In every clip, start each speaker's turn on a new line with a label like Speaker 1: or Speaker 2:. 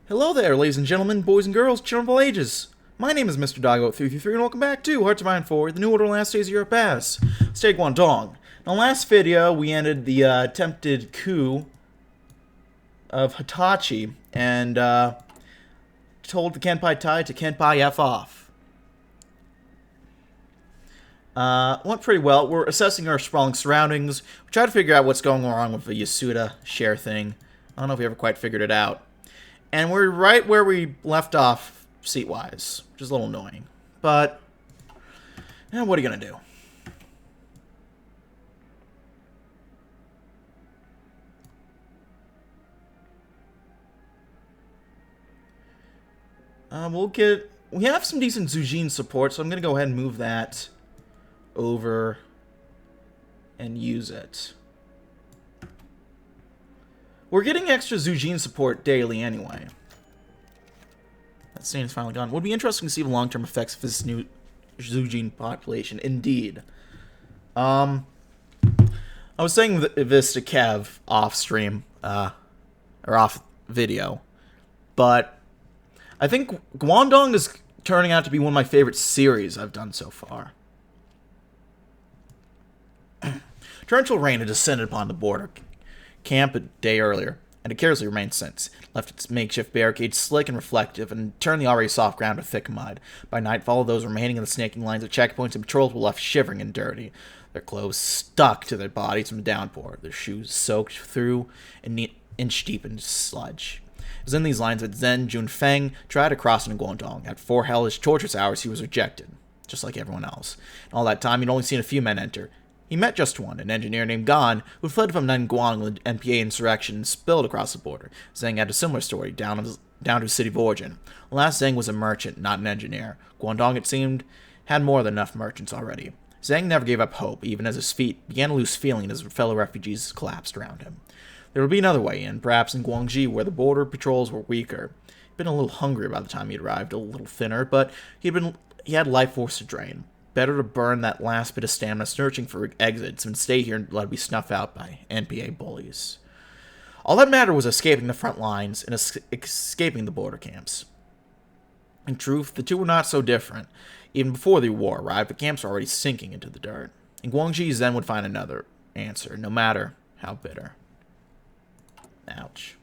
Speaker 1: Hello there, ladies and gentlemen, boys and girls, children of all ages. My name is Mr. Doggo333, and welcome back to Hearts of Iron 4, the New Order Last Days of Europe Pass. Stay Guangdong. In the last video, we ended the attempted coup of Hitachi, and told the Kenpai Tai to Kenpai F off. Went pretty well. We're assessing our sprawling surroundings. We tried to figure out what's going wrong with the Yasuda share thing. I don't know if we ever quite figured it out. And we're right where we left off, seat-wise, which is a little annoying. But, what are you going to do? We have some decent Zujin support, so I'm going to go ahead and move that over and use it. We're getting extra Zujin support daily anyway. That stain is finally gone. Would be interesting to see the long-term effects of this new Zujin population. Indeed. I was saying this to Kev off stream, or off video, but I think Guangdong is turning out to be one of my favorite series I've done so far. Torrential rain had descended upon the border camp a day earlier, and it carelessly remained since. Left its makeshift barricade slick and reflective, and turned the already soft ground to thick mud. By nightfall, those remaining in the snaking lines of checkpoints and patrols were left shivering and dirty, their clothes stuck to their bodies from the downpour, their shoes soaked through and inch-deep in sludge. It was in these lines that Zen Junfeng tried to cross into Guangdong. At 4 hellish, torturous hours, he was rejected, just like everyone else. In all that time, he'd only seen a few men enter. He met just one, an engineer named Gan, who fled from Nanguang when the NPA insurrection and spilled across the border. Zheng had a similar story, down to his city of origin. Alas, Zheng was a merchant, not an engineer. Guangdong, it seemed, had more than enough merchants already. Zheng never gave up hope, even as his feet began to lose feeling as fellow refugees collapsed around him. There would be another way in, perhaps in Guangxi, where the border patrols were weaker. He'd been a little hungry by the time he arrived, a little thinner, but he had life force to drain. Better to burn that last bit of stamina searching for exits than stay here and let it be snuffed out by NPA bullies. All that mattered was escaping the front lines and escaping the border camps. In truth, the two were not so different. Even before the war arrived, the camps were already sinking into the dirt. In Guangxi, Zen would find another answer, no matter how bitter. Ouch.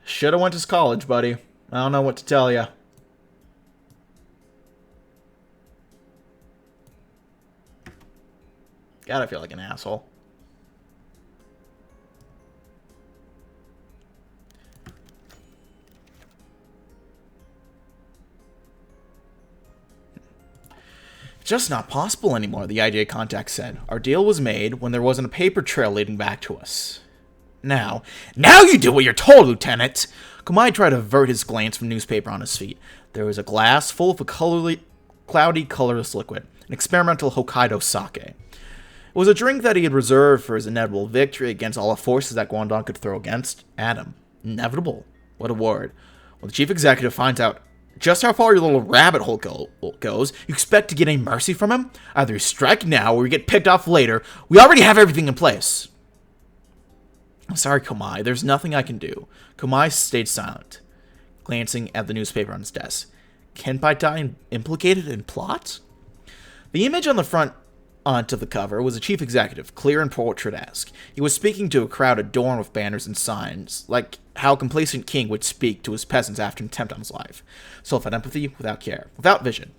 Speaker 1: Shoulda went to college, buddy. I don't know what to tell ya. God, I feel like an asshole. It's just not possible anymore, the IJ contact said. Our deal was made when there wasn't a paper trail leading back to us. Now you do what you're told, Lieutenant! Komai tried to avert his glance from newspaper on his feet. There was a glass full of a cloudy, colorless liquid, an experimental Hokkaido sake. It was a drink that he had reserved for his inevitable victory against all the forces that Guangdong could throw against him. Inevitable? What a word. When the chief executive finds out just how far your little rabbit hole goes, you expect to get any mercy from him? Either you strike now or you get picked off later. We already have everything in place. I'm sorry, Komai. There's nothing I can do. Komai stayed silent, glancing at the newspaper on his desk. Kenpai Tai implicated in plot? The image on the front onto the cover was a chief executive, clear and portrait-esque. He was speaking to a crowd adorned with banners and signs, like how a complacent king would speak to his peasants after an attempt on his life. So without empathy, without care, without vision.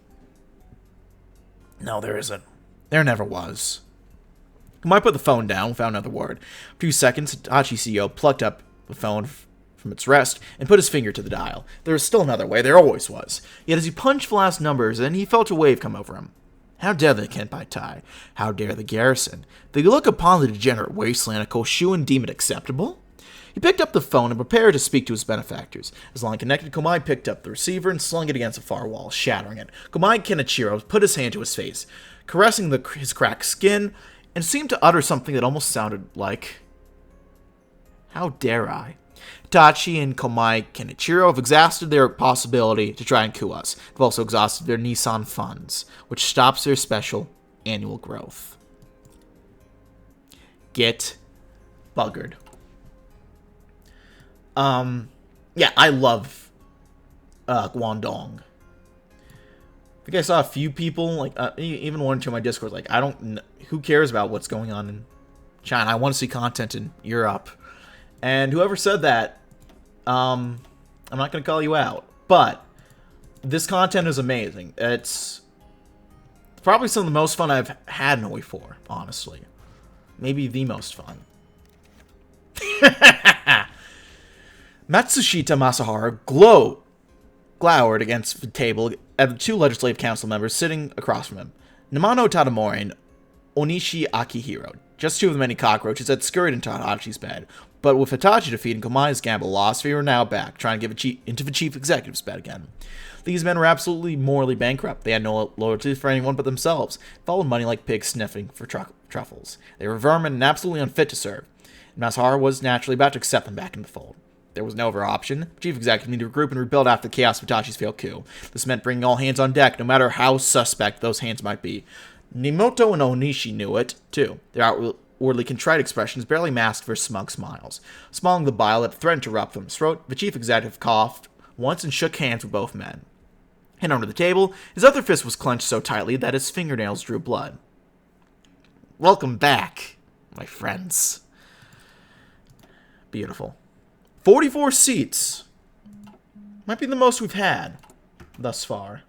Speaker 1: No, there isn't. There never was. Komai put the phone down without another word. For 2 seconds, Hitachi CEO plucked up the phone from its rest and put his finger to the dial. There was still another way, there always was. Yet as he punched the last numbers, and he felt a wave come over him. How dare the Kenpai Tai? How dare the garrison? They look upon the degenerate wasteland of Koshu and deem it acceptable? He picked up the phone and prepared to speak to his benefactors. As the line connected, Komai picked up the receiver and slung it against a far wall, shattering it. Komai Kenichiro put his hand to his face, caressing his cracked skin, and seemed to utter something that almost sounded like, "How dare I?" Hitachi and Komai Kenichiro have exhausted their possibility to try and coup us. They've also exhausted their Nissan funds, which stops their special annual growth. Get buggered. Yeah, I love Guangdong. I think I saw a few people, like, even one or two on my Discord, like, who cares about what's going on in China? I want to see content in Europe. And whoever said that, I'm not going to call you out. But this content is amazing. It's probably some of the most fun I've had in HoI 4, honestly. Maybe the most fun. Matsushita Masahara glowered against the table at the two legislative council members sitting across from him, Namano Tadamori and Onishi Akihiro, just two of the many cockroaches that scurried into Hitachi's bed. But with Hitachi defeating Komai's gamble lost, we were now back, trying to get into the chief executive's bed again. These men were absolutely morally bankrupt. They had no loyalty for anyone but themselves, followed money like pigs sniffing for truffles. They were vermin and absolutely unfit to serve. And Masahara was naturally about to accept them back in the fold. There was no other option. The chief executive needed to regroup and rebuild after the chaos of Hitachi's failed coup. This meant bringing all hands on deck, no matter how suspect those hands might be. Nimoto and Onishi knew it, too. Their outwardly contrite expressions barely masked their smug smiles. Smiling the bile that threatened to erupt from his throat, the chief executive coughed once and shook hands with both men. And under the table, his other fist was clenched so tightly that his fingernails drew blood. Welcome back, my friends. Beautiful. 44 seats. Might be the most we've had thus far.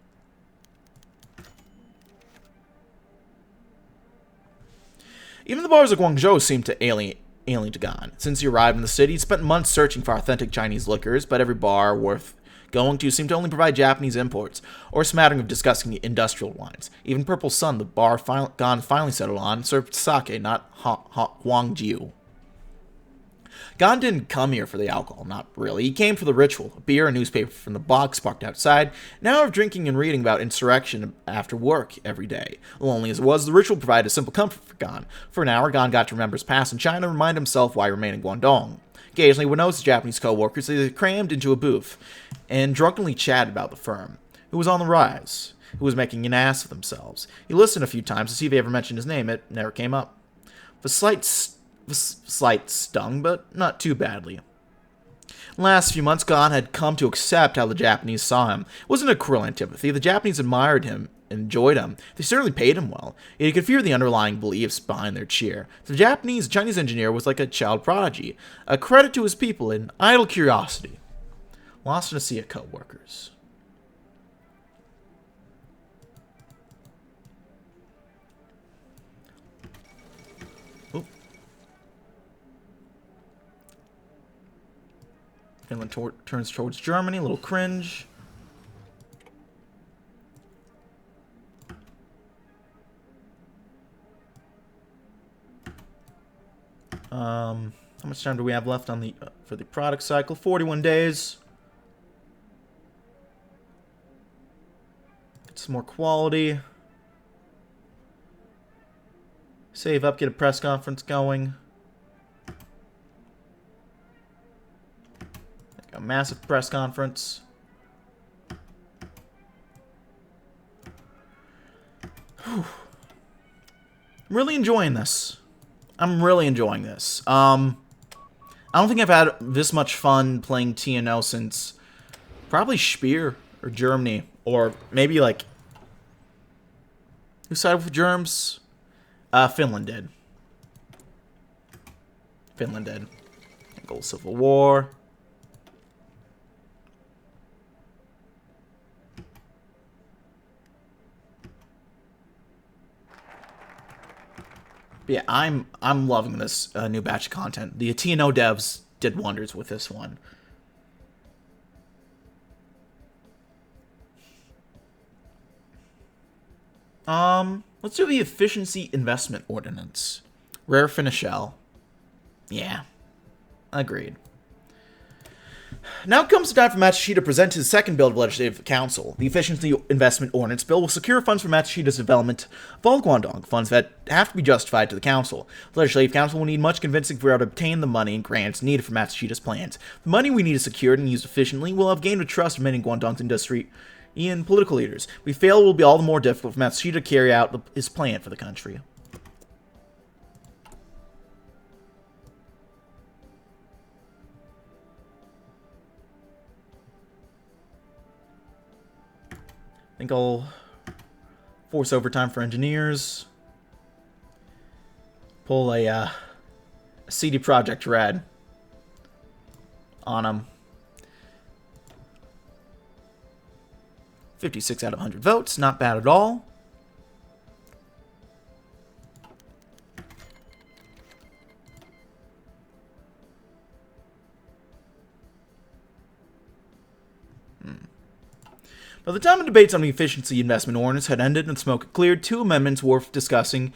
Speaker 1: Even the bars of Guangzhou seemed to alien to Gan. Since he arrived in the city, he spent months searching for authentic Chinese liquors, but every bar worth going to seemed to only provide Japanese imports, or a smattering of disgusting industrial wines. Even Purple Sun, the bar Gan finally settled on, served sake, not Huangjiu. Gan didn't come here for the alcohol, not really. He came for the ritual, a beer and newspaper from the box parked outside, an hour of drinking and reading about insurrection after work every day. Lonely as it was, the ritual provided a simple comfort for Gan. For an hour, Gan got to remember his past in China and remind himself why he remained in Guangdong. Occasionally, when noticed Japanese co-workers, they crammed into a booth and drunkenly chatted about the firm, who was on the rise, who was making an ass of themselves. He listened a few times to see if they ever mentioned his name. It never came up. The slight stung, but not too badly. In the last few months, Gan had come to accept how the Japanese saw him. It wasn't a cruel antipathy. The Japanese admired him and enjoyed him. They certainly paid him well. Yet he could fear the underlying beliefs behind their cheer. The Chinese engineer was like a child prodigy, a credit to his people, and idle curiosity. Lost in a sea of co-workers. Finland turns towards Germany, a little cringe. How much time do we have left on the for the product cycle? 41 days. Get some more quality. Save up, get a press conference going. A massive press conference. Whew. I'm really enjoying this. I don't think I've had this much fun playing TNO since probably Speer or Germany, or maybe like who sided with Germs? Finland did. Gold Civil War. But yeah, I'm loving this new batch of content. The TNO devs did wonders with this one. Let's do the Efficiency Investment Ordinance. Rare Finishel. Yeah, agreed. Now comes the time for Matsushita to present his second bill to the Legislative Council. The Efficiency Investment Ordinance Bill will secure funds for Matsushita's development of all Guangdong, funds that have to be justified to the Council. The Legislative Council will need much convincing for how to obtain the money and grants needed for Matsushita's plans. The money we need is secured and used efficiently will have gained the trust of many Guangdong's industry and political leaders. If we fail, it will be all the more difficult for Matsushita to carry out his plan for the country. think I'll force overtime for engineers. Pull a CD Projekt Red on them. 56 out of 100 votes. Not bad at all. By the time the debates on the efficiency investment ordinance had ended and smoke had cleared, two amendments worth discussing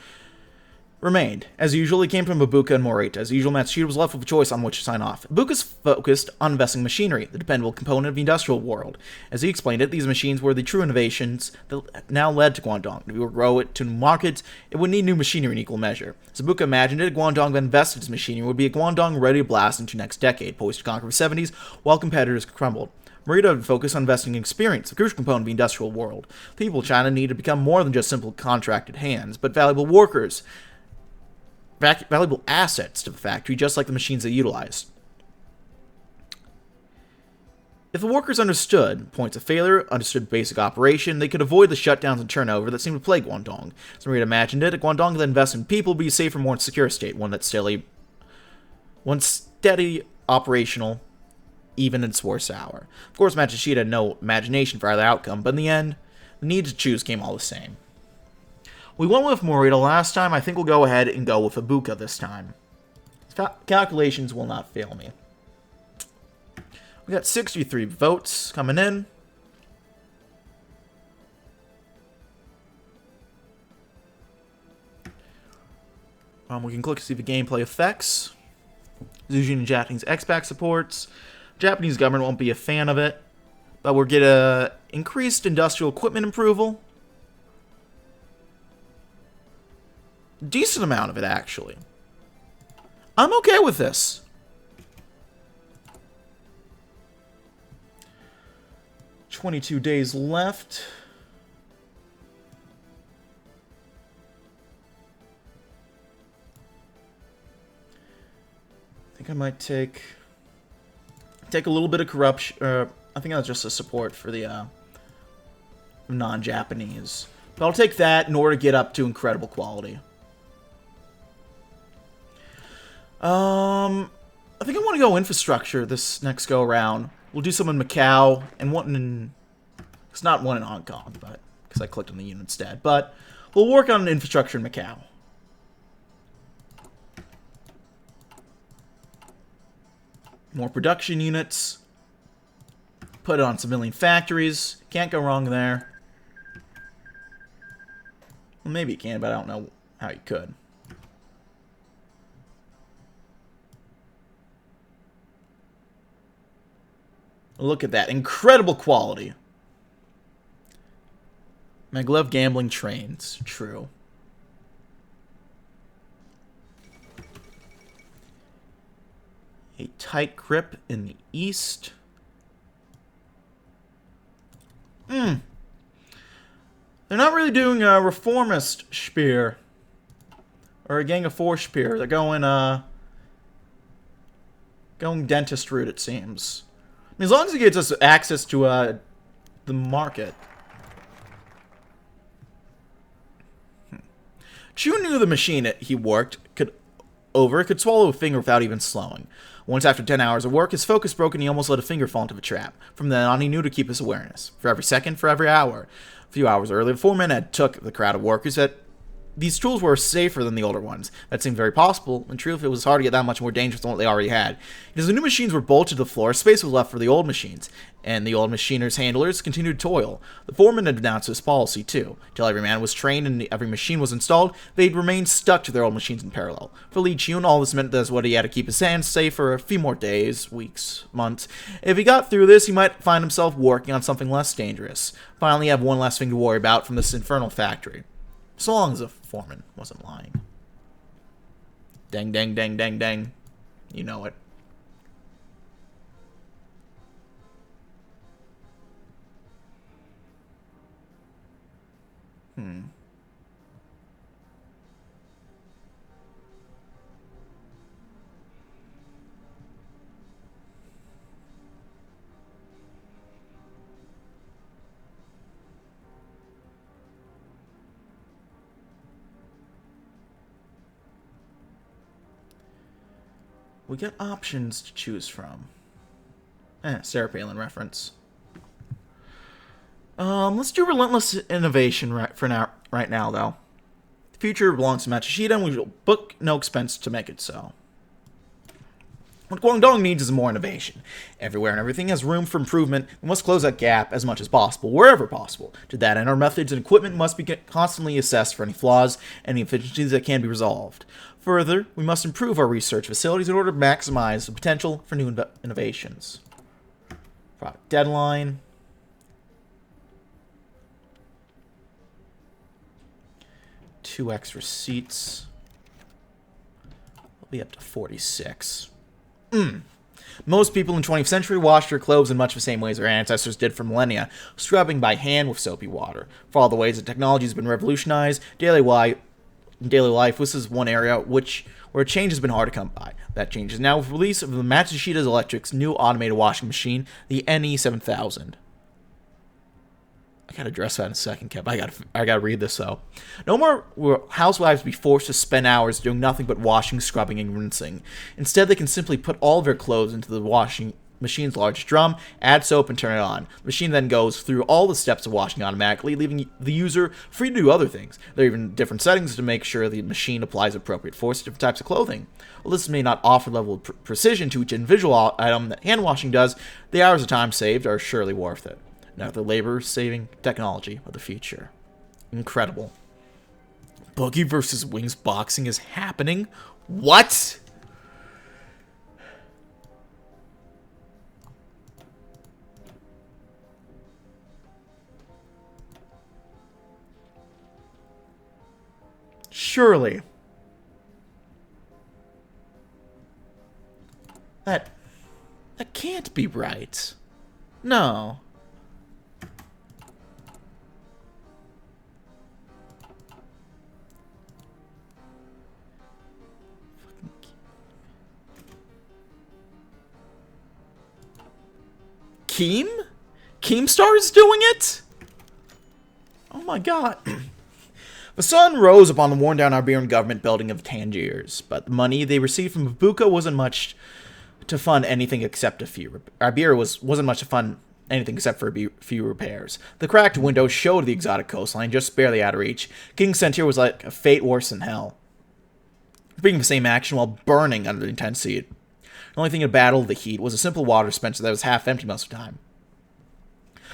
Speaker 1: remained. As usual, it came from Ibuka and Morita. As usual, Matsushita was left with a choice on which to sign off. Ibuka's focused on investing in machinery, the dependable component of the industrial world. As he explained it, these machines were the true innovations that now led to Guangdong. If we were to grow it to new markets, it would need new machinery in equal measure. As Ibuka imagined it, Guangdong that invested its machinery would be a Guangdong ready to blast into next decade, poised to conquer the 70s, while competitors crumbled. Morita would focus on investing in experience, the crucial component of the industrial world. People in China need to become more than just simple contracted hands, but valuable workers, valuable assets to the factory, just like the machines they utilized. If the workers understood points of failure, understood basic operation, they could avoid the shutdowns and turnover that seemed to plague Guangdong. As Morita imagined it, a Guangdong that invests in people would be a safer, more secure state, one steady operational, even in its worst hour. Of course, Matsushita had no imagination for either outcome, but in the end, the need to choose came all the same. We went with Morita last time. I think we'll go ahead and go with Ibuka this time. Calculations will not fail me. We got 63 votes coming in. We can click to see the gameplay effects. Using Japanese XPAC supports. Japanese government won't be a fan of it, but we'll get a increased industrial equipment approval. Decent amount of it, actually. I'm okay with this. $22 days left. I think I might take a little bit of corruption. I think that's just a support for the non-Japanese. But I'll take that in order to get up to incredible quality. I think I want to go infrastructure this next go around. We'll do some in Macau and one in. It's not one in Hong Kong, but because I clicked on the unit instead. But we'll work on infrastructure in Macau. More production units. Put it on civilian factories. Can't go wrong there. Well, maybe you can, but I don't know how you could. Look at that. Incredible quality. Maglev gambling trains. True. A tight grip in the east. They're not really doing a reformist spear. Or a gang of four spear. They're going dentist route, it seems. I mean, as long as it gets us access to the market. Chu knew the machine he worked could swallow a finger without even slowing. Once after 10 hours of work, his focus broke and he almost let a finger fall into a trap. From then on, he knew to keep his awareness. For every second, for every hour. A few hours earlier, the foreman had took the crowd of workers that these tools were safer than the older ones. That seemed very possible. In truth, it was hard to get that much more dangerous than what they already had. As the new machines were bolted to the floor, space was left for the old machines, and the old machiners' handlers continued to toil. The foreman had announced his policy, too. Till every man was trained and every machine was installed, they'd remain stuck to their old machines in parallel. For Li Chun, all this meant that's what he had to keep his hands safe for a few more days, weeks, months. If he got through this, he might find himself working on something less dangerous. Finally, have one less thing to worry about from this infernal factory. So long as the foreman wasn't lying. Dang, dang, dang, dang, dang. You know it. We got options to choose from. Sarah Palin reference. Let's do relentless innovation right now, though. The future belongs to Matsushita, and we will book no expense to make it so. What Guangdong needs is more innovation. Everywhere and everything has room for improvement. We must close that gap as much as possible, wherever possible. To that end, our methods and equipment must be constantly assessed for any flaws and inefficiencies that can be resolved. Further, we must improve our research facilities in order to maximize the potential for new innovations. Product deadline. Two extra seats. We'll be up to 46. Most people in the 20th century washed their clothes in much the same ways their ancestors did for millennia, scrubbing by hand with soapy water. For all the ways that technology has been revolutionized, daily life, this is one area where change has been hard to come by. That change is now with the release of the Matsushita Electric's new automated washing machine, the NE7000. I gotta address that in a second, Kev. I gotta read this, though. No more will housewives be forced to spend hours doing nothing but washing, scrubbing, and rinsing. Instead, they can simply put all of their clothes into the washing machine's large drum, add soap, and turn it on. The machine then goes through all the steps of washing automatically, leaving the user free to do other things. There are even different settings to make sure the machine applies appropriate force to different types of clothing. While this may not offer level of precision to each individual item that hand washing does, the hours of time saved are surely worth it. Now the labor-saving technology of the future. Incredible. Boogie versus Wings boxing is happening? What? Surely. That can't be right. No. Keemstar is doing it? Oh my god. The sun rose upon the worn-down Iberian government building of Tangiers, but the money they received from Babuka wasn't much to fund anything except a few. Iberia wasn't much to fund anything except for a few repairs. The cracked windows showed the exotic coastline, just barely out of reach. King Sentier was like a fate worse than hell, bringing the same action while burning under the intense heat. The only thing to battle the heat was a simple water dispenser that was half empty most of the time.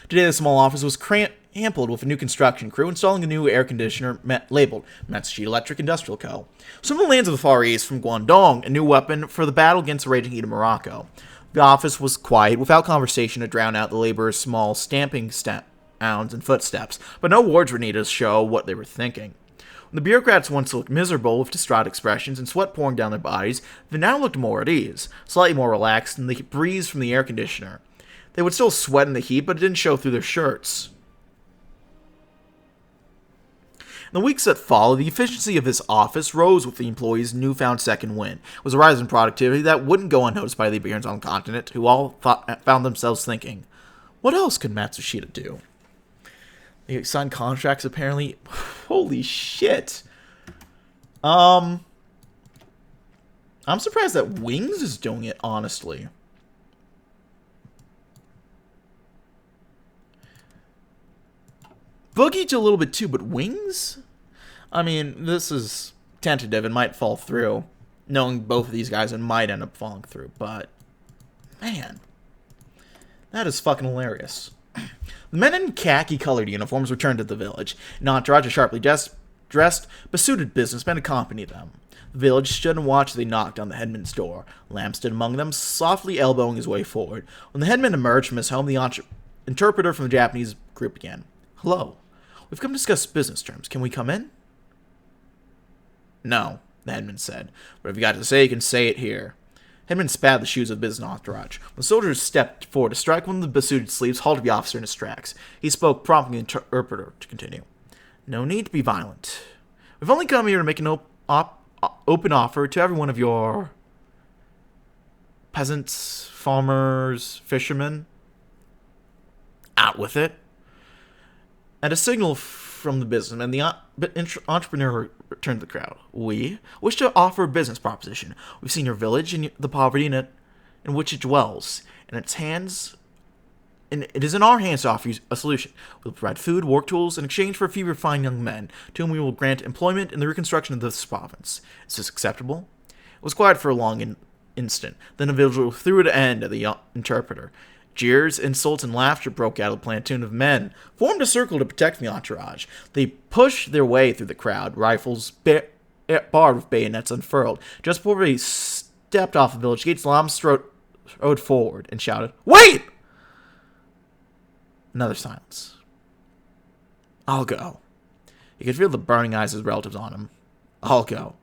Speaker 1: Today, the small office was ampled with a new construction crew installing a new air conditioner labeled Matsushita Electric Industrial Co. Some of the lands of the Far East from Guangdong, a new weapon for the battle against the raging heat of Morocco. The office was quiet, without conversation to drown out the laborers' small stamping sounds and footsteps, but no words were needed to show what they were thinking. When the bureaucrats once looked miserable with distraught expressions and sweat pouring down their bodies, they now looked more at ease, slightly more relaxed in the breeze from the air conditioner. They would still sweat in the heat, but it didn't show through their shirts. In the weeks that followed, the efficiency of his office rose with the employees' newfound second wind. It was a rise in productivity that wouldn't go unnoticed by the Iberians on the continent, who all found themselves thinking, what else could Matsushita do? They signed contracts, apparently. Holy shit. I'm surprised that Wings is doing it, honestly. Boogie a little bit too, but Wings? I mean, this is tentative and might fall through. Knowing both of these guys, it might end up falling through, but man, that is fucking hilarious. The men in khaki-colored uniforms returned to the village. An entourage of sharply dressed, besuited businessmen accompanied them. The village stood and watched as they knocked on the headman's door. Lamb stood among them, softly elbowing his way forward. When the headman emerged from his home, the interpreter from the Japanese group began. Hello. We've come to discuss business terms. Can we come in? No, the headman said. Whatever you got to say, you can say it here. Headman spat the shoes of the business entourage. When the soldiers stepped forward to strike, one of the besuited sleeves halted the officer in his tracks. He spoke, prompting the interpreter to continue. No need to be violent. We've only come here to make an open offer to every one of your peasants, farmers, fishermen. Out with it. At a signal from the businessman, the entrepreneur returned to the crowd. We wish to offer a business proposition. We've seen your village and the poverty in which it dwells. In its hands, and it is in our hands to offer you a solution. We'll provide food, work tools, in exchange for a few refined young men, to whom we will grant employment in the reconstruction of this province. Is this acceptable? It was quiet for a long instant. Then a individual threw an end at the interpreter. Jeers, insults, and laughter broke out of the platoon of men, formed a circle to protect the entourage. They pushed their way through the crowd, rifles barred with bayonets unfurled. Just before they stepped off the village gates, Lam strode forward and shouted, "Wait!" Another silence. "I'll go." He could feel the burning eyes of his relatives on him. "I'll go."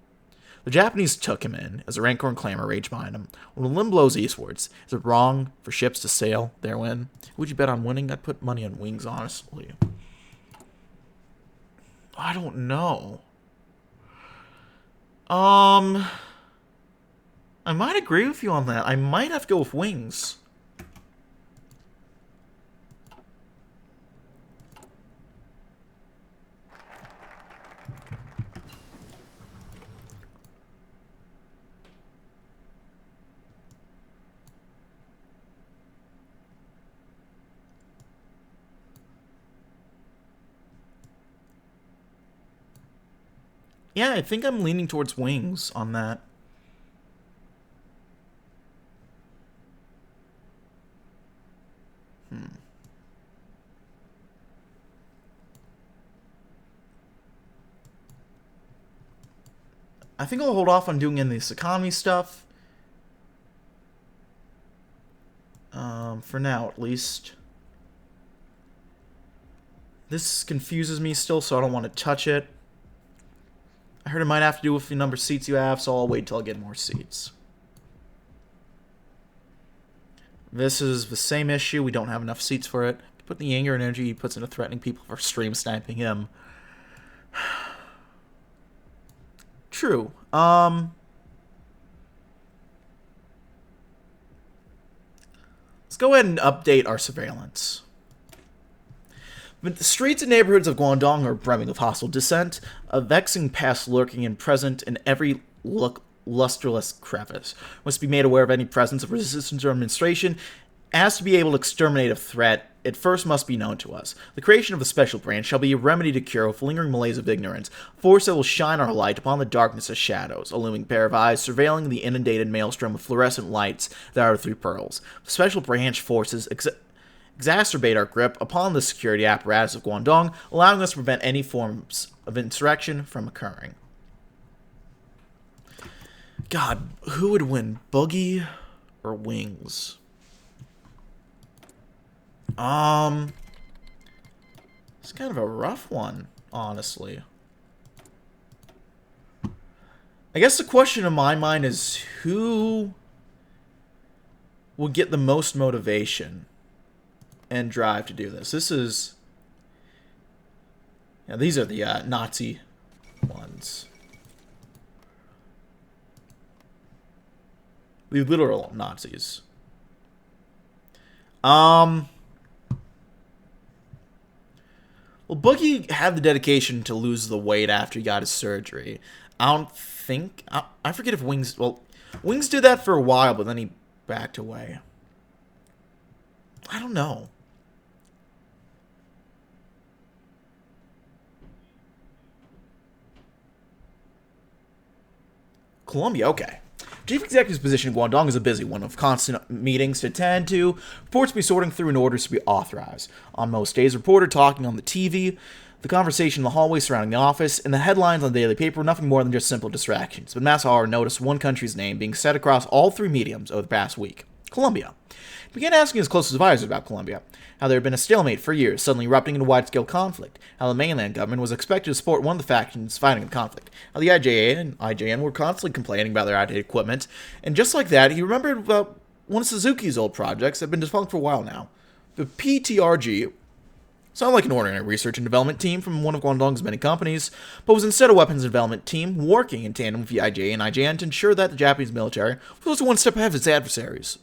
Speaker 1: The Japanese took him in, as a rancor and clamor raged behind him. When the wind blows eastwards, is it wrong for ships to sail therein? Would you bet on winning? I'd put money on wings, honestly. I don't know. I might agree with you on that. I might have to go with wings. Yeah, I think I'm leaning towards wings on that. I think I'll hold off on doing any of this economy stuff. For now, at least. This confuses me still, so I don't want to touch it. I heard it might have to do with the number of seats you have, so I'll wait till I get more seats. This is the same issue. We don't have enough seats for it. Put the anger and energy he puts into threatening people for stream sniping him. True. Let's go ahead and update our surveillance. But the streets and neighborhoods of Guangdong are brimming with hostile dissent, a vexing pest lurking and present in every lustreless crevice. Must be made aware of any presence of resistance or administration. As to be able to exterminate a threat, it first must be known to us. The creation of a special branch shall be a remedy to cure with lingering malaise of ignorance, a force that will shine our light upon the darkness of shadows, a looming pair of eyes surveilling the inundated maelstrom with fluorescent lights that are three pearls. The special branch forces exacerbate our grip upon the security apparatus of Guangdong, allowing us to prevent any forms of insurrection from occurring. God, who would win, Boogie or Wings? It's kind of a rough one, honestly. I guess the question in my mind is who will get the most motivation and drive to do this. This is... Yeah, these are the Nazi ones. The literal Nazis. Well, Boogie had the dedication to lose the weight after he got his surgery. I don't think... I forget if Wings... Well, Wings did that for a while, but then he backed away. I don't know. Colombia, okay. Chief Executive's position in Guangdong is a busy one, with constant meetings to attend to, reports to be sorting through, and orders to be authorized. On most days, a reporter talking on the TV, the conversation in the hallway surrounding the office, and the headlines on the daily paper were nothing more than just simple distractions. But Masahara noticed one country's name being said across all three mediums over the past week. Colombia. He began asking his closest advisors about Colombia, how there had been a stalemate for years, suddenly erupting into wide-scale conflict, how the mainland government was expected to support one of the factions fighting the conflict, how the IJA and IJN were constantly complaining about their outdated equipment, and just like that, he remembered about one of Suzuki's old projects that had been defunct for a while now. The PTRG sounded like an ordinary research and development team from one of Guangdong's many companies, but was instead a weapons development team working in tandem with the IJA and IJN to ensure that the Japanese military was one step ahead of its adversaries.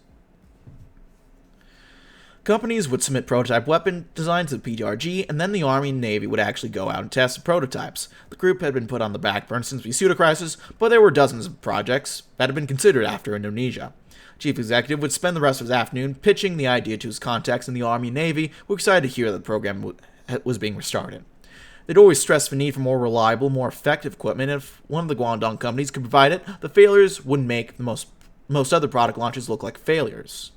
Speaker 1: Companies would submit prototype weapon designs to the PTRG, and then the Army and Navy would actually go out and test the prototypes. The group had been put on the back burner since the pseudo-crisis, but there were dozens of projects that had been considered after Indonesia. Chief Executive would spend the rest of his afternoon pitching the idea to his contacts in the Army and Navy, who were excited to hear that the program was being restarted. They'd always stressed the need for more reliable, more effective equipment, and if one of the Guangdong companies could provide it, the failures wouldn't make the most other product launches look like failures.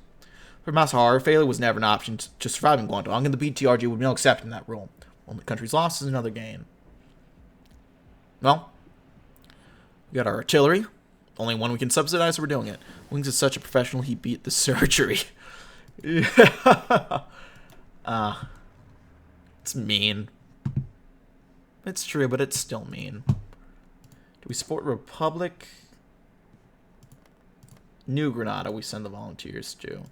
Speaker 1: For Matsushita, failure was never an option to survive in Guangdong, and the BTRG would be no exception to that rule. One the country's loss is another gain. Well, we got our artillery. Only one we can subsidize, so we're doing it. Wings is such a professional, he beat the surgery. Yeah. It's mean. It's true, but it's still mean. Do we support Republic? New Granada, we send the volunteers to.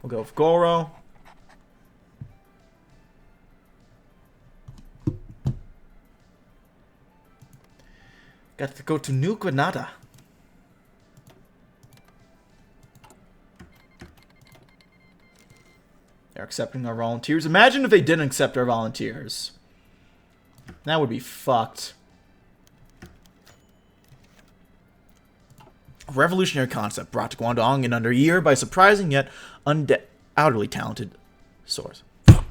Speaker 1: We'll go with Goro. Got to go to New Granada. They're accepting our volunteers. Imagine if they didn't accept our volunteers. That would be fucked. A revolutionary concept brought to Guangdong in under a year by a surprising yet undoubtedly talented source. The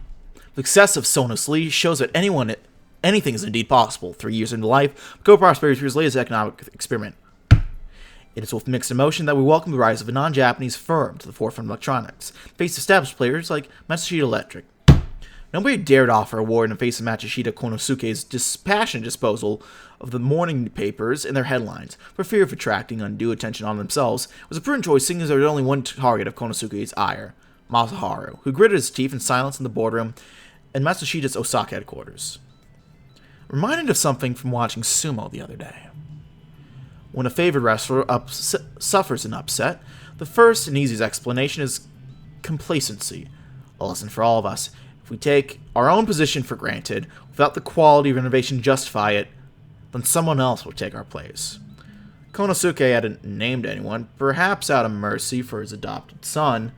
Speaker 1: success of Sonus Lee shows that anything is indeed possible. 3 years into life, Co-Prosperity is latest economic experiment. It is with mixed emotion that we welcome the rise of a non-Japanese firm to the forefront of electronics, face established players like Matsushita Electric. Nobody dared offer a war in the face of Matsushita Konosuke's dispassionate disposal of the morning papers and their headlines, for fear of attracting undue attention on themselves. It was a prudent choice, seeing as there was only one target of Konosuke's ire, Masaharu, who gritted his teeth in silence in the boardroom in Matsushita's Osaka headquarters. Reminded of something from watching sumo the other day. When a favored wrestler suffers an upset, the first and easiest explanation is complacency. A lesson for all of us. If we take our own position for granted, without the quality of innovation to justify it, then someone else will take our place. Konosuke hadn't named anyone, perhaps out of mercy for his adopted son.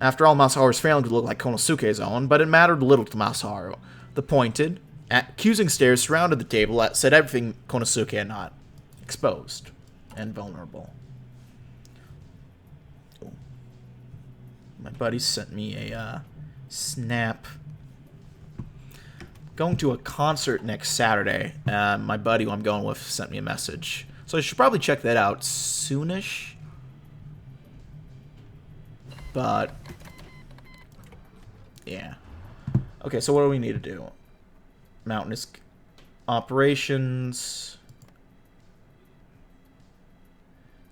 Speaker 1: After all, Masaharu's failing to look like Konosuke's own, but it mattered little to Masaharu. The pointed, accusing stares surrounded the table that said everything Konosuke had not. Exposed and vulnerable. Ooh. My buddy sent me a snap. Going to a concert next Saturday. My buddy who I'm going with sent me a message. So I should probably check that out soonish. But yeah. Okay, so what do we need to do? Mountainous operations.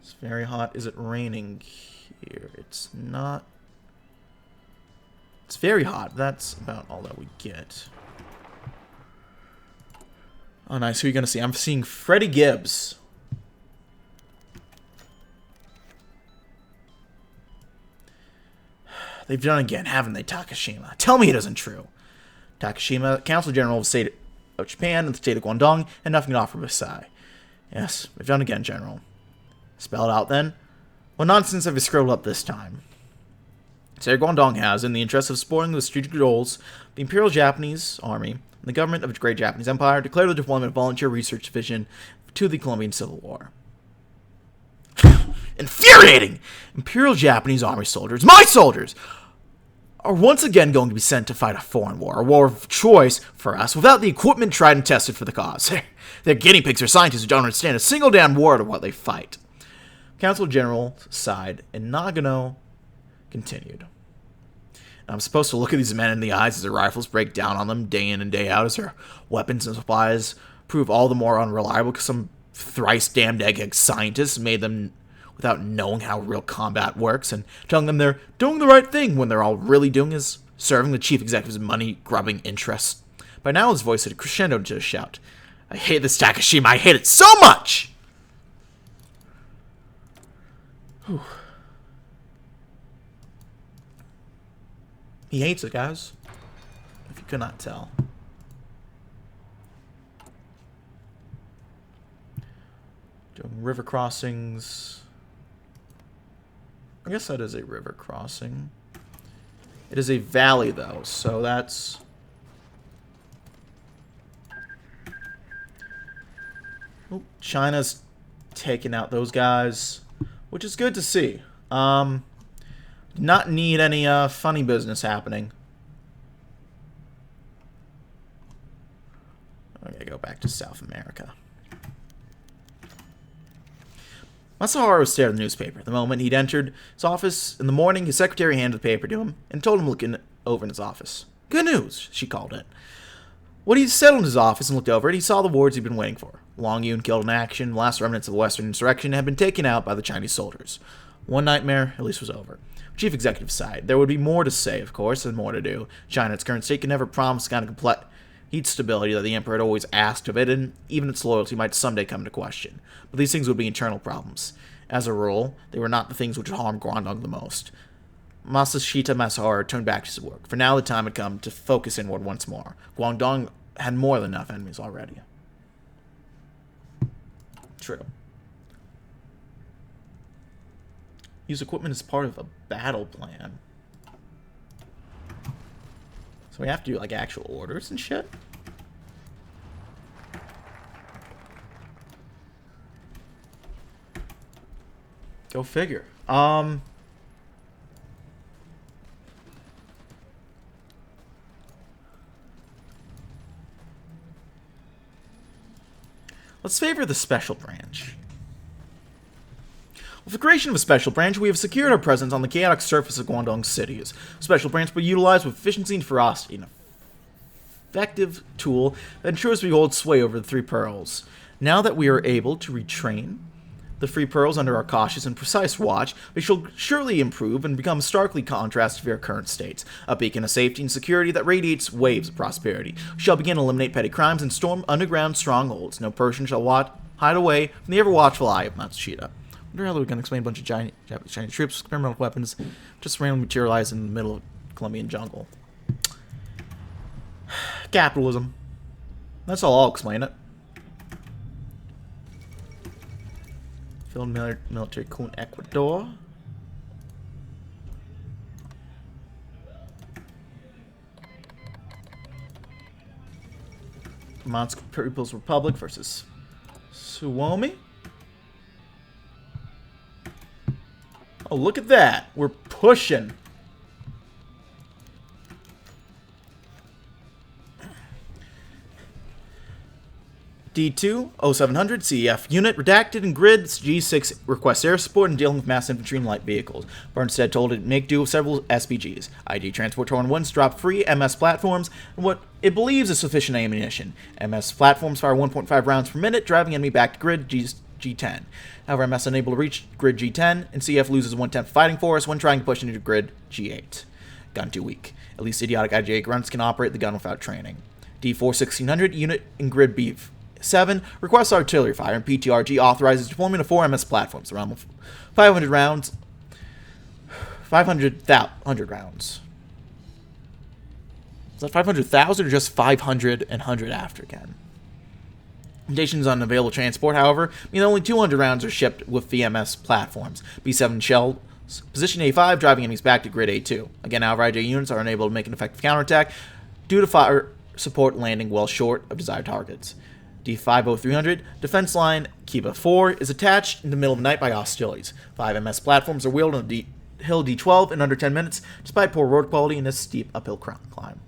Speaker 1: It's very hot. Is it raining here? It's not. It's very hot. That's about all that we get. Oh, nice. Who are you going to see? I'm seeing Freddie Gibbs. They've done it again, haven't they, Takashima? Tell me it isn't true. Takashima, Council General of the State of Japan and the State of Guangdong, and nothing to offer but a sigh. Yes, they've done it again, General. Spell it out, then. What nonsense have you scribbled up this time? State of Guangdong has, in the interest of supporting the strategic goals, the Imperial Japanese Army and the government of the Great Japanese Empire declared the deployment of volunteer research division to the Colombian Civil War. Infuriating! Imperial Japanese Army soldiers, my soldiers, are once again going to be sent to fight a foreign war, a war of choice for us, without the equipment tried and tested for the cause. They're guinea pigs or scientists who don't understand a single damn word of what they fight. Council General sighed, and Nagano continued. I'm supposed to look at these men in the eyes as their rifles break down on them day in and day out, as their weapons and supplies prove all the more unreliable because some thrice damned egghead scientists made them without knowing how real combat works, and telling them they're doing the right thing when they're all really doing is serving the chief executive's money-grubbing interests. By now his voice had crescendoed to a shout. I hate this Takashima, I hate it so much! Whew. He hates it, guys. If you could not tell. Doing river crossings. I guess that is a river crossing. It is a valley, though, so that's... Oh, China's taking out those guys, which is good to see. Not need any funny business happening. I'm gonna go back to South America. Masaharu stared at the newspaper. The moment he'd entered his office in the morning, his secretary handed the paper to him and told him to look over in his office. Good news, she called it. When he settled in his office and looked over it, he saw the wards he'd been waiting for. Long Yun killed in action, the last remnants of the Western insurrection had been taken out by the Chinese soldiers. One nightmare, at least, was over. Chief Executive sighed. There would be more to say, of course, and more to do. China, its current state, could never promise the kind of complete heat stability that the Emperor had always asked of it, and even its loyalty might someday come into question. But these things would be internal problems. As a rule, they were not the things which would harm Guangdong the most. Matsushita Masaharu turned back to his work. For now, the time had come to focus inward once more. Guangdong had more than enough enemies already. True. Use equipment as part of a battle plan. So we have to do, like, actual orders and shit? Go figure. Let's favor the special branch. With the creation of a special branch, we have secured our presence on the chaotic surface of Guangdong cities. Special branch will be utilized with efficiency and ferocity, an effective tool that ensures we hold sway over the Three Pearls. Now that we are able to retrain the Three Pearls under our cautious and precise watch, we shall surely improve and become starkly contrasted to their current states. A beacon of safety and security that radiates waves of prosperity. We shall begin to eliminate petty crimes and storm underground strongholds. No Persian shall hide away from the ever-watchful eye of Matsushita. I wonder how they're going to explain a bunch of Chinese troops, experimental weapons, just randomly materialized in the middle of Colombian jungle. Capitalism. That's all. I'll explain it. Field military coup in Ecuador. Monsk People's Republic versus Suomi. Oh, look at that. We're pushing. D2, 0700, CEF unit, redacted and grid, G6 requests air support and dealing with mass infantry and light vehicles. Burnstead told it make do with several SPGs. IG Transport 211s drop free MS platforms and what it believes is sufficient ammunition. MS platforms fire 1.5 rounds per minute, driving enemy back to grid G10. However, MS unable to reach grid G10, and CF loses 1/10 fighting force when trying to push into grid G8. Gun too weak. At least idiotic IGA grunts can operate the gun without training. D4 1600 unit in grid B7 requests artillery fire, and PTRG authorizes deployment of 4 MS platforms around 500 rounds. 500 rounds. Is that 500,000 or just 500 and 100 after again? Limitations on available transport, however, mean that only 200 rounds are shipped with VMS platforms. B7 shells position A5, driving enemies back to grid A2. Again, however, IJ units are unable to make an effective counterattack due to fire support landing well short of desired targets. D50300, defense line Kiba 4 is attached in the middle of the night by hostilities. 5 MS platforms are wheeled on hill D12 in under 10 minutes, despite poor road quality in this steep uphill climb,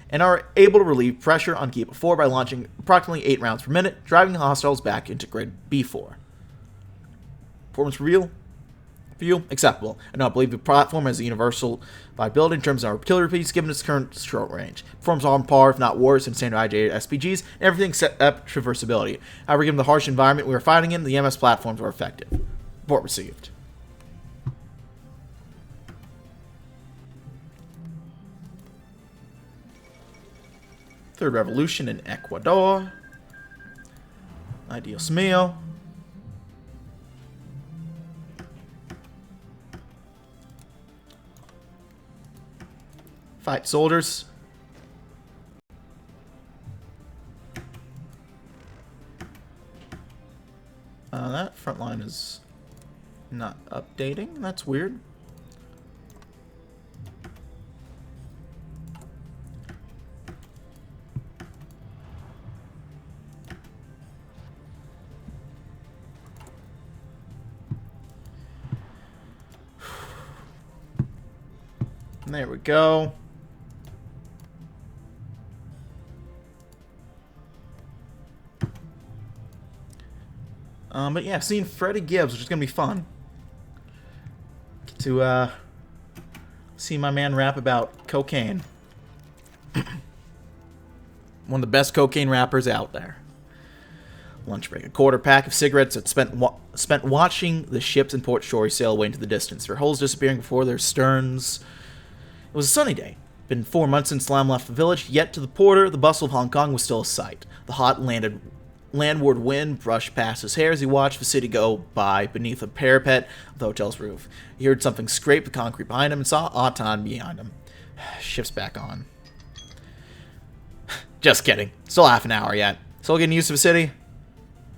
Speaker 1: and are able to relieve pressure on Kiba 4 by launching approximately 8 rounds per minute, driving the hostiles back into grid B4. Performance reveal? View? Acceptable. I do not believe the platform has a universal viability in terms of artillery piece, given its current short range. Performs on par, if not worse, than standard IJ SPGs, and everything except traversability. However, given the harsh environment we are fighting in, the MS platforms are effective. Report received. Third revolution in Ecuador. Dios mío. Fight soldiers. That front line is not updating. That's weird. There we go. But yeah, seeing Freddie Gibbs, which is gonna be fun. Get to see my man rap about cocaine. One of the best cocaine rappers out there. Lunch break. A quarter pack of cigarettes that spent watching the ships in Port Shore sail away into the distance, their hulls disappearing before their sterns. It was a sunny day. Been 4 months since Lam left the village, yet to the porter, the bustle of Hong Kong was still a sight. The hot landward wind brushed past his hair as he watched the city go by beneath a parapet of the hotel's roof. He heard something scrape the concrete behind him and saw Auton behind him. Shift's back on. Just kidding. Still half an hour yet. Still getting used to the city?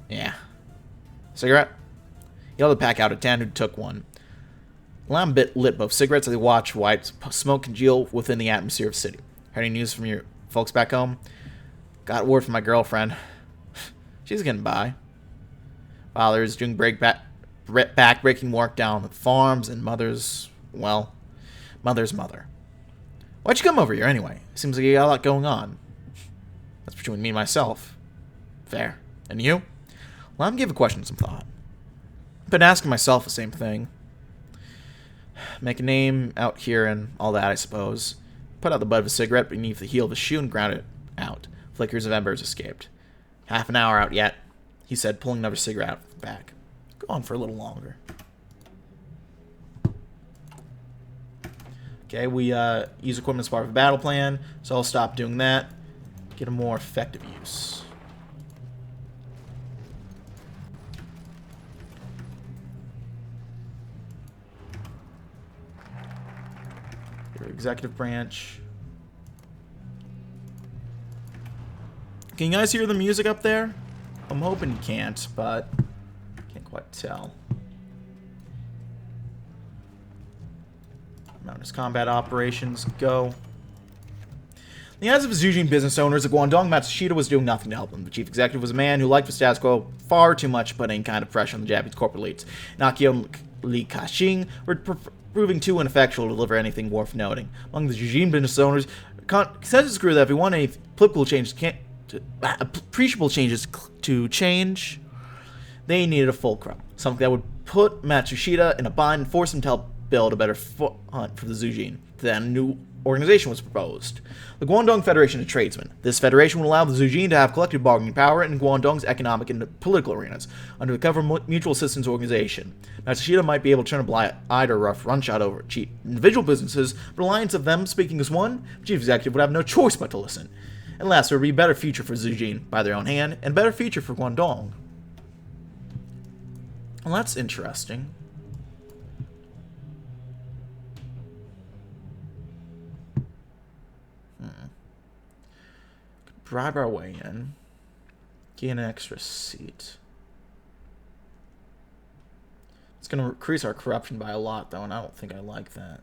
Speaker 1: Yeah. Cigarette? He held the pack out at Tan, who took one. Lam lit both cigarettes as they watched white smoke congeal within the atmosphere of the city. Heard any news from your folks back home? Got word from my girlfriend. She's getting by. Father's doing back-breaking work down at farms, and mother's mother. Why'd you come over here anyway? Seems like you got a lot going on. That's between me and myself. Fair. And you? Lam gave the question some thought. Been asking myself the same thing. Make a name out here and all that, I suppose. Put out the butt of a cigarette beneath the heel of his shoe and ground it out. Flickers of embers escaped. Half an hour out yet, he said, pulling another cigarette out of the back. Go on for a little longer. Okay, we use equipment as part of a battle plan, so I'll stop doing that. Get a more effective use. Executive branch. Can you guys hear the music up there? I'm hoping you can't, but can't quite tell. Mountainous combat operations, go. In the eyes of his Eugene business owners, the Guangdong Matsushita was doing nothing to help him. The chief executive was a man who liked the status quo far too much, put any kind of pressure on the Japanese corporate elites. Nakio and Li Ka-shing were proving too ineffectual to deliver anything worth noting. Among the Eugene business owners, consensus grew that if we want any political changes, appreciable changes to change, they needed a fulcrum. Something that would put Matsushita in a bind and force him to help build a better front for the Zujin. Then a new organization was proposed. The Guangdong Federation of Tradesmen. This federation would allow the Zujin to have collective bargaining power in Guangdong's economic and political arenas, under the cover of mutual assistance organization. Matsushita might be able to turn a blind eye or rough runshot over cheap individual businesses, but alliance of them speaking as one, the chief executive would have no choice but to listen. And last, there would be a better future for Zujin by their own hand, and a better future for Guangdong. Well, that's interesting. Bribe our way in. Gain an extra seat. It's going to increase our corruption by a lot, though, and I don't think I like that.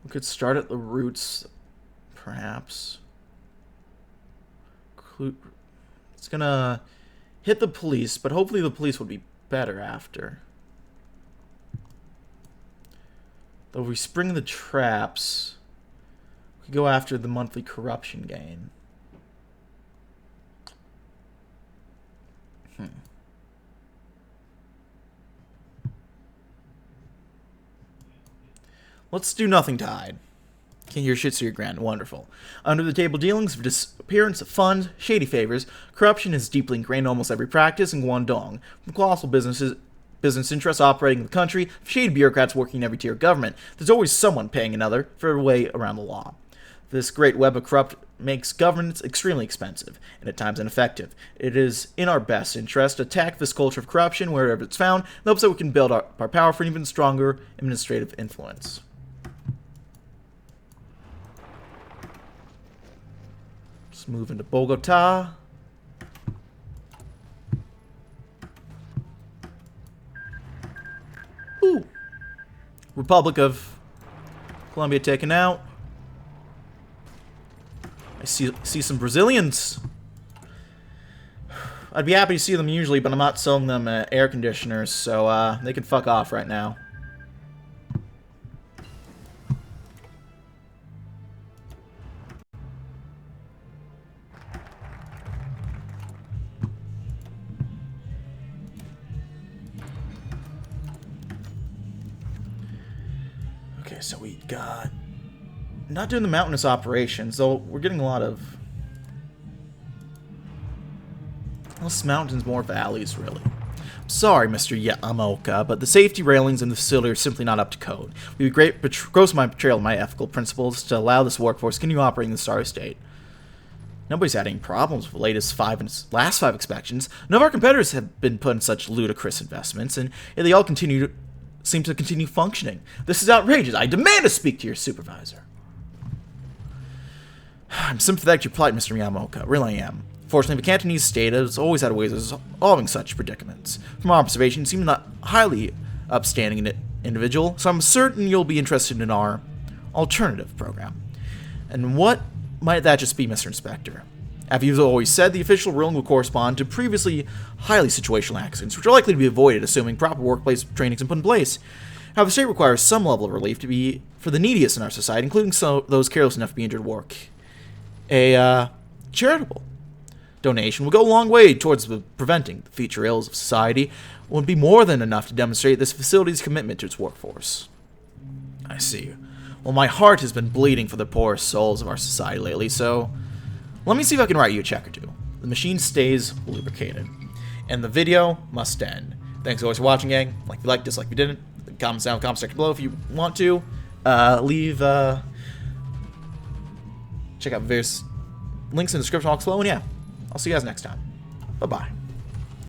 Speaker 1: We could start at the roots, perhaps. It's going to hit the police, but hopefully the police would be better after. Though if we spring the traps, we could go after the monthly corruption gain. Let's do nothing to hide. Can your shit see your grand? Wonderful. Under the table dealings of disappearance of funds, shady favors, corruption is deeply ingrained in almost every practice in Guangdong. From colossal business interests operating in the country, shady bureaucrats working in every tier of government, there's always someone paying another for a way around the law. This great web of corrupt makes governance extremely expensive, and at times ineffective. It is in our best interest to attack this culture of corruption wherever it's found, in hopes that we can build our power for an even stronger administrative influence. Let's move into Bogota. Ooh. Republic of Colombia taken out. I see some Brazilians. I'd be happy to see them usually, but I'm not selling them air conditioners, so they can fuck off right now. Okay, so we got... Not doing the mountainous operations, though we're getting a lot of... Less mountains, more valleys, really. I'm sorry, Mr. Yamaoka, but the safety railings in the facility are simply not up to code. We would gross my betrayal of my ethical principles to allow this workforce to continue operating in the Star State. Nobody's had any problems with the last five inspections. None of our competitors have been put in such ludicrous investments, and they all seem to continue functioning. This is outrageous. I demand to speak to your supervisor. I'm sympathetic to your plight, Mr. Yamaoka. Really I am. Fortunately, the Cantonese state has always had ways of solving such predicaments. From our observation, you seem not highly upstanding individual, so I'm certain you'll be interested in our alternative program. And what might that just be, Mr. Inspector? As you've always said, the official ruling will correspond to previously highly situational accidents, which are likely to be avoided assuming proper workplace trainings are put in place. However, the state requires some level of relief to be for the neediest in our society, including those careless enough to be injured at work. A charitable donation will go a long way towards preventing the future ills of society. It would be more than enough to demonstrate this facility's commitment to its workforce. I see. Well, my heart has been bleeding for the poorest souls of our society lately, so let me see if I can write you a check or two. The machine stays lubricated, and the video must end. Thanks always for watching, gang. Like if you liked, dislike if you didn't. Comments down in the comment section below if you want to. Check out various links in the description box below, and yeah, I'll see you guys next time. Bye-bye.